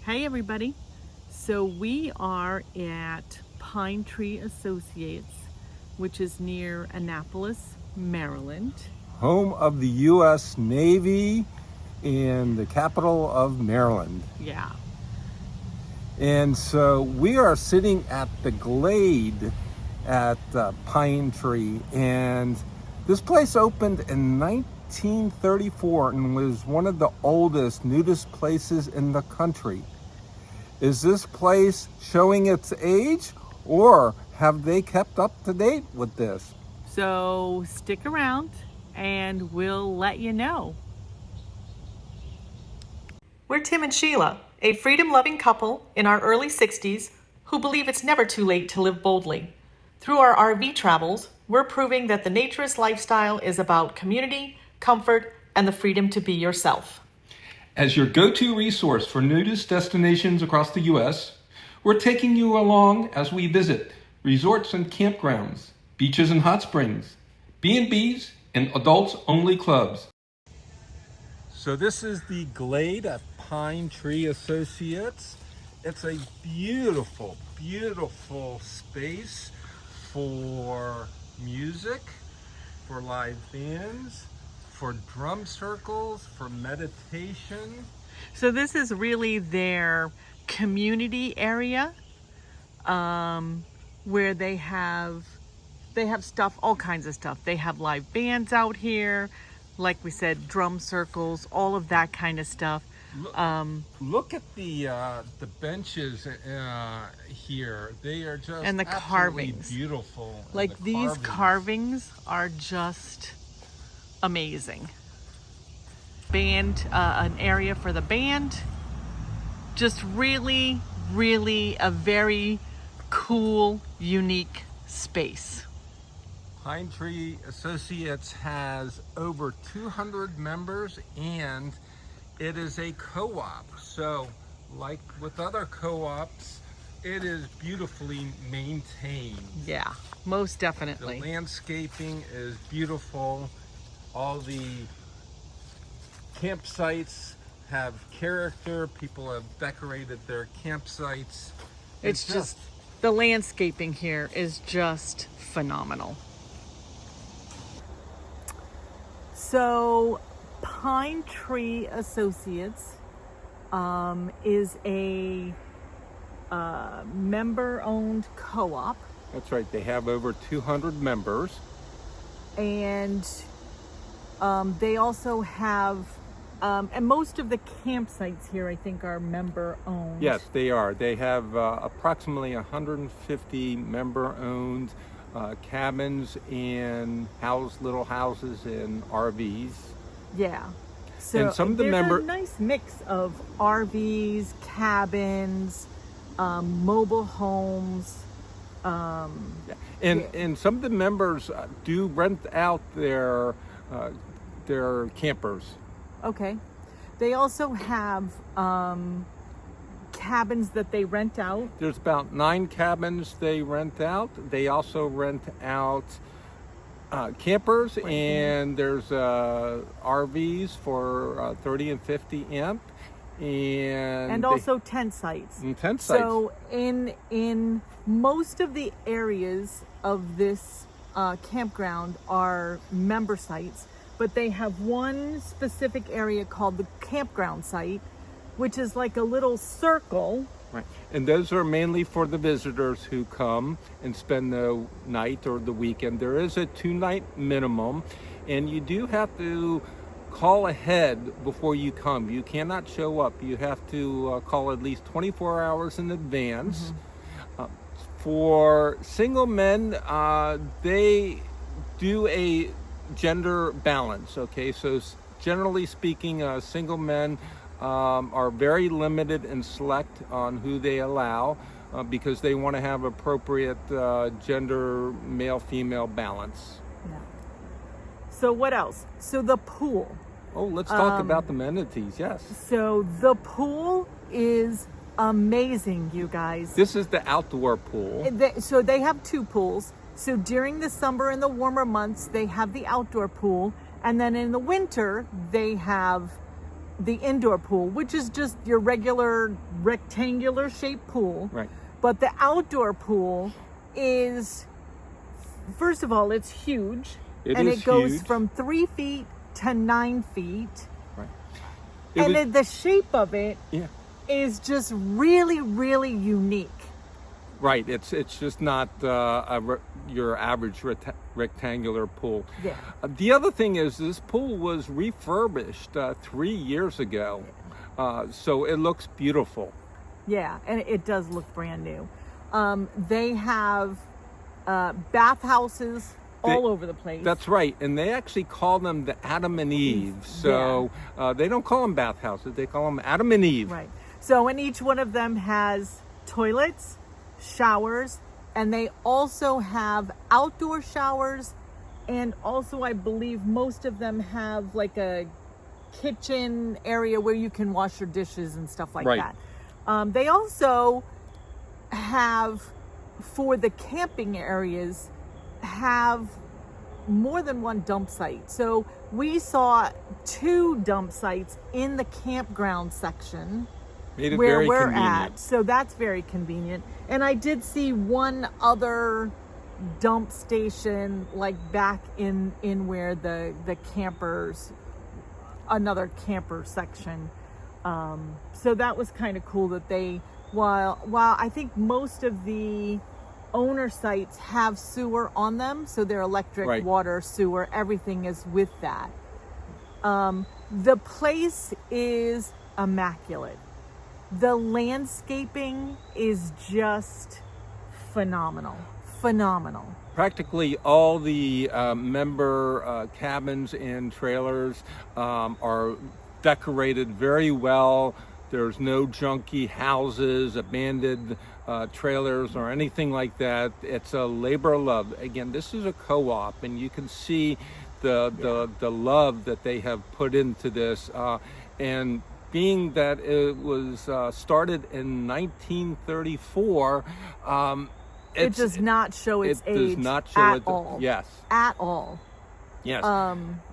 Hey everybody. So we are at Pine Tree Associates, which is near Annapolis, Maryland. Home of the U.S. Navy and the capital of Maryland. Yeah. And so we are sitting at the Glade at Pine Tree, and this place opened in 1934 and was one of the oldest nudist places in the country. Is this place showing its age, or have they kept up to date with this? So stick around and we'll let you know. We're Tim and Sheila, a freedom-loving couple in our early 60s who believe it's never too late to live boldly. Through our RV travels, we're proving that the naturist lifestyle is about community, comfort, and the freedom to be yourself. As your go-to resource for nudist destinations across the U.S., we're taking you along as we visit resorts and campgrounds, beaches and hot springs, B&Bs, and adults-only clubs. So this is the Glade at Pine Tree Associates. It's a beautiful, beautiful space for music, for live bands, for drum circles, for meditation. So this is really their community area, where they have stuff, all kinds of stuff. They have live bands out here, like we said, drum circles, all of that kind of stuff. Look at the benches here. They are just And the absolutely carvings. beautiful. And Like the these carvings are just amazing. Band, an area for the band. Just really, really a very cool, unique space. Pine Tree Associates has over 200 members, and it is a co-op. So, like with other co-ops, it is beautifully maintained. Yeah, most The definitely. landscaping is beautiful. All the campsites have character. People have decorated their campsites. It's just, the landscaping here is just phenomenal. So, Pine Tree Associates is a member-owned co-op, That's right. They have over 200 members. and they also have, and most of the campsites here, I think, are member-owned. Yes, they are. They have approximately 150 member-owned cabins and little houses and RVs. Yeah. So And some of the there's a nice mix of RVs, cabins, mobile homes. And some of the members do rent out their campers. Okay. They also have cabins that they rent out. There's about 9 cabins they rent out. They also rent out campers, and there's RVs for 30 and 50 amp, and Also tent sites. and tent sites. So in most of the areas of this campground are member sites, but they have one specific area called the campground site, which is like a little circle. Right. And those are mainly for the visitors who come and spend the night or the weekend. There is a 2-night minimum, and you do have to call ahead before you come. You cannot show up. You have to call at least 24 hours in advance. For single men, they do a gender balance. Okay, so generally speaking, single men are very limited and select on who they allow because they want to have appropriate gender male-female balance. Yeah. So what else? So the pool. Oh, let's talk about the amenities. Yes. So the pool is amazing, you guys. This is the outdoor pool. So they have 2 pools. So during the summer and the warmer months, they have the outdoor pool. And then in the winter, they have the indoor pool, which is just your regular rectangular shaped pool. Right. But the outdoor pool is, first of all, it's huge. It goes huge. from 3 feet to 9 feet. Right. And the shape of it Yeah. is just really, really unique. Right. It's just not your average rectangular pool. Yeah. The other thing is this pool was refurbished 3 years ago, so it looks beautiful. Yeah, and it does look brand new. They have bathhouses all over the place. That's right, and they actually call them the Adam and Eve. So they don't call them bathhouses; they call them Adam and Eve. Right. So, and each one of them has toilets, showers, and they also have outdoor showers, and also I believe most of them have like a kitchen area where you can wash your dishes and stuff like Right. that. They also have, for the camping areas, have more than one dump site. So we saw 2 dump sites in the campground section Made it where very we're convenient. at. So that's very convenient. And I did see one other dump station like back in where the campers, another camper section. So that was kind of cool that they, while I think most of the owner sites have sewer on them, so their electric, Right. water, sewer, everything is with that. The place is immaculate. The landscaping is just phenomenal. Practically all the member cabins and trailers are decorated very well. There's no junky houses, abandoned trailers, or anything like that. It's a labor of love. Again, this is a co-op, and you can see the love that they have put into this. And being that it was started in 1934, It does not show its age does not show at it. all. Yes. At all. Yes.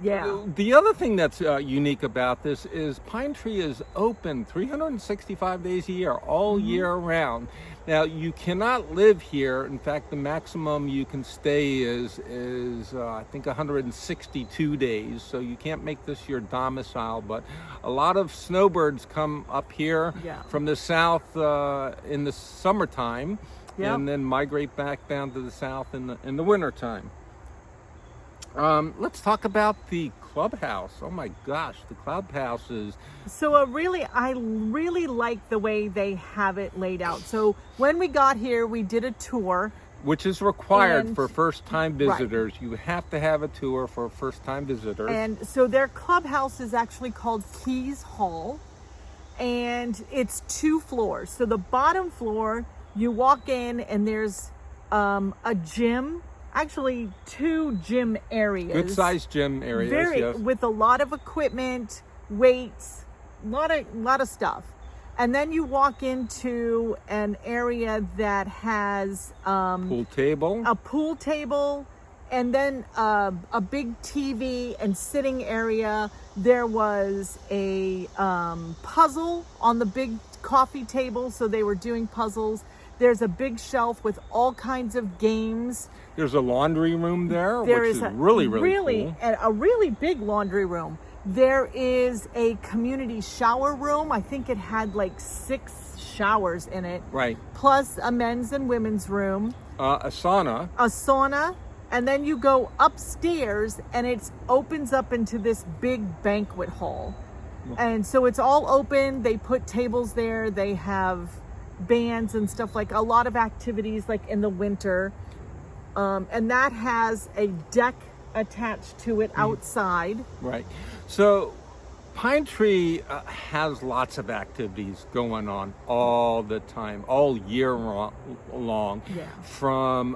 Yeah. The other thing that's unique about this is Pine Tree is open 365 days a year, all year round. Now, you cannot live here. In fact, the maximum you can stay is I think 162 days. So you can't make this your domicile. But a lot of snowbirds come up here from the south in the summertime, and then migrate back down to the south in the wintertime. Let's talk about the clubhouse. Oh my gosh, the clubhouse is... So I really like the way they have it laid out. So when we got here, we did a tour. Which is required And- for first-time Right. visitors. You have to have a tour for first-time visitors. And so their clubhouse is actually called Keys Hall. And it's 2 floors. So the bottom floor, you walk in and there's a gym. Actually, 2 gym areas. Good-sized gym areas, yes. With a lot of equipment, weights, lot of stuff. And then you walk into an area that has Pool table. a pool table, and then a big TV and sitting area. There was a puzzle on the big coffee table, so they were doing puzzles. There's a big shelf with all kinds of games. There's a laundry room there, There which is is really cool. a really big laundry room. There is a community shower room. I think it had like 6 showers in it. Right. Plus a men's and women's room, A sauna. a sauna, and then you go upstairs and it opens up into this big banquet hall. And so it's all open. They put tables there. They have bands and stuff, like a lot of activities like in the winter. And that has a deck attached to it outside. Right. So Pine Tree has lots of activities going on all the time, all year long. Yeah. From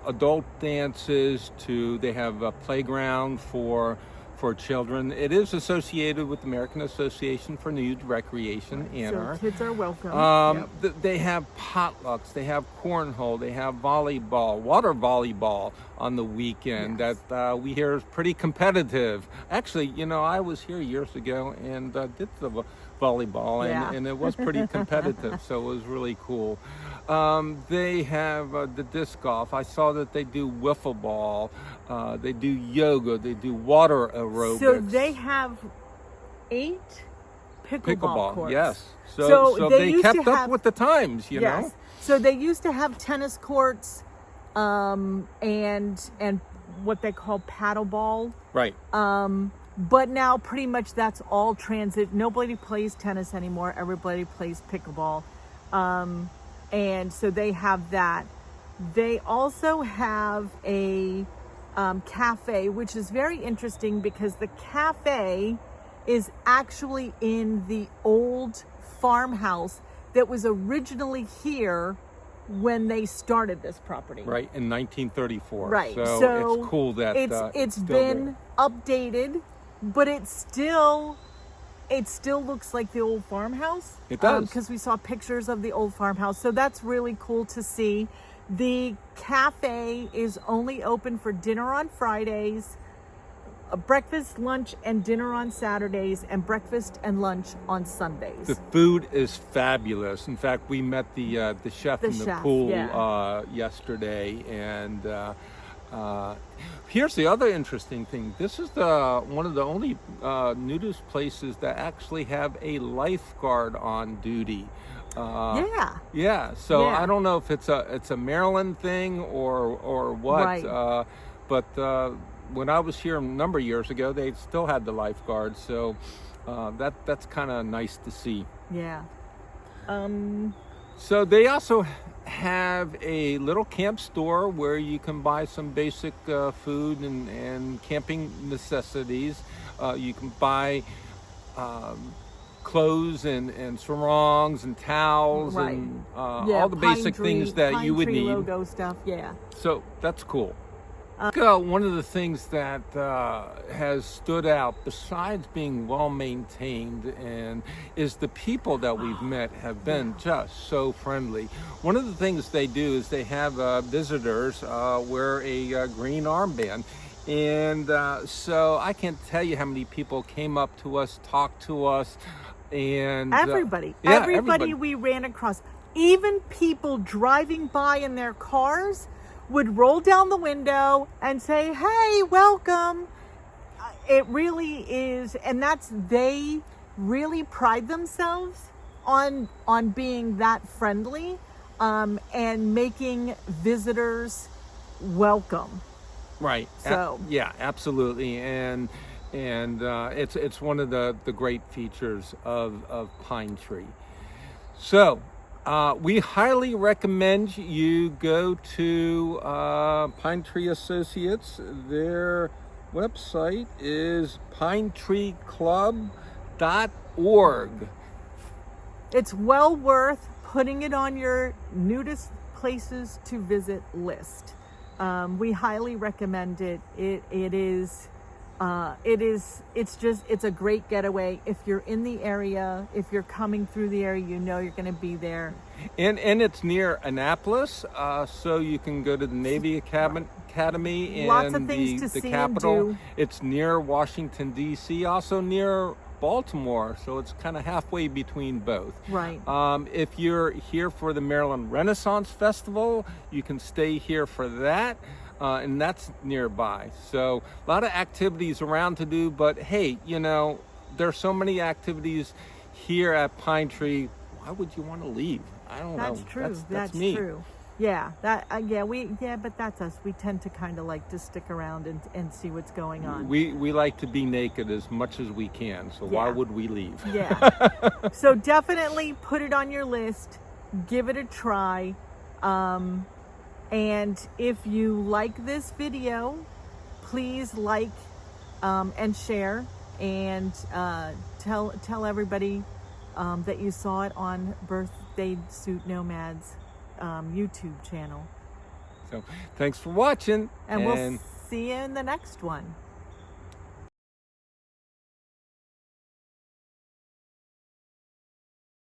adult dances to they have a playground for for children. It is associated with the American Association for Nude Recreation, ANR. So kids are welcome. They have potlucks, they have cornhole, they have volleyball, water volleyball on the weekend that we hear is pretty competitive. Actually, I was here years ago and did the volleyball, and it was pretty competitive, so it was really cool. They have the disc golf. I saw that they do wiffle ball, they do yoga, they do water aerobics. So they have 8 pickleball courts. Yes. So they kept up with the times, you know. So they used to have tennis courts, and what they call paddleball. Right. But now pretty much that's all transit. Nobody plays tennis anymore. Everybody plays pickleball. And so they have that. They also have a cafe, which is very interesting because the cafe is actually in the old farmhouse that was originally here when they started this property. Right, in 1934. Right. So it's cool that it's been updated, but it still looks like the old farmhouse. It does. Because we saw pictures of the old farmhouse. So that's really cool to see. The cafe is only open for dinner on Fridays, breakfast, lunch, and dinner on Saturdays, and breakfast and lunch on Sundays. The food is fabulous. In fact, we met the chef in the pool yesterday, and here's the other interesting thing. This is one of the only nudist places that actually have a lifeguard on duty. So I don't know if it's a Maryland thing or what. Right. But when I was here a number of years ago, they still had the lifeguard. So that's kind of nice to see. Yeah. So they also have a little camp store where you can buy some basic food and camping necessities. You can buy clothes and sarongs and towels and all the basic things that you would need. Logo stuff, So that's cool. One of the things that has stood out, besides being well maintained, and is the people that we've met have been just so friendly. One of the things they do is they have visitors wear a green armband. And so I can't tell you how many people came up to us, talked to us, and everybody we ran across, even people driving by in their cars would roll down the window and say, "Hey, welcome." It really is, and they really pride themselves on being that friendly, and making visitors welcome. Right. So yeah, absolutely, and it's one of the great features of Pine Tree. So we highly recommend you go to Pine Tree Associates. Their website is pinetreeclub.org. It's well worth putting it on your nudist places to visit list. We highly recommend it. It's a great getaway. If you're in the area, if you're coming through the area, you're going to be there. And it's near Annapolis, so you can go to the Navy Academy and lots of things to the see Capitol. and do. It's near Washington, D.C., also near Baltimore, so it's kind of halfway between both. Right. If you're here for the Maryland Renaissance Festival, you can stay here for that. And that's nearby. So a lot of activities around to do, but hey, there's so many activities here at Pine Tree. Why would you want to leave? I don't know. That's true. That's me. True. Yeah, but that's us. We tend to kind of like to stick around and see what's going on. We like to be naked as much as we can, so why would we leave? Yeah. So definitely put it on your list. Give it a try. And if you like this video, please like and share, and tell everybody that you saw it on Birthday Suit Nomads YouTube channel. So thanks for watching, and we'll see you in the next one.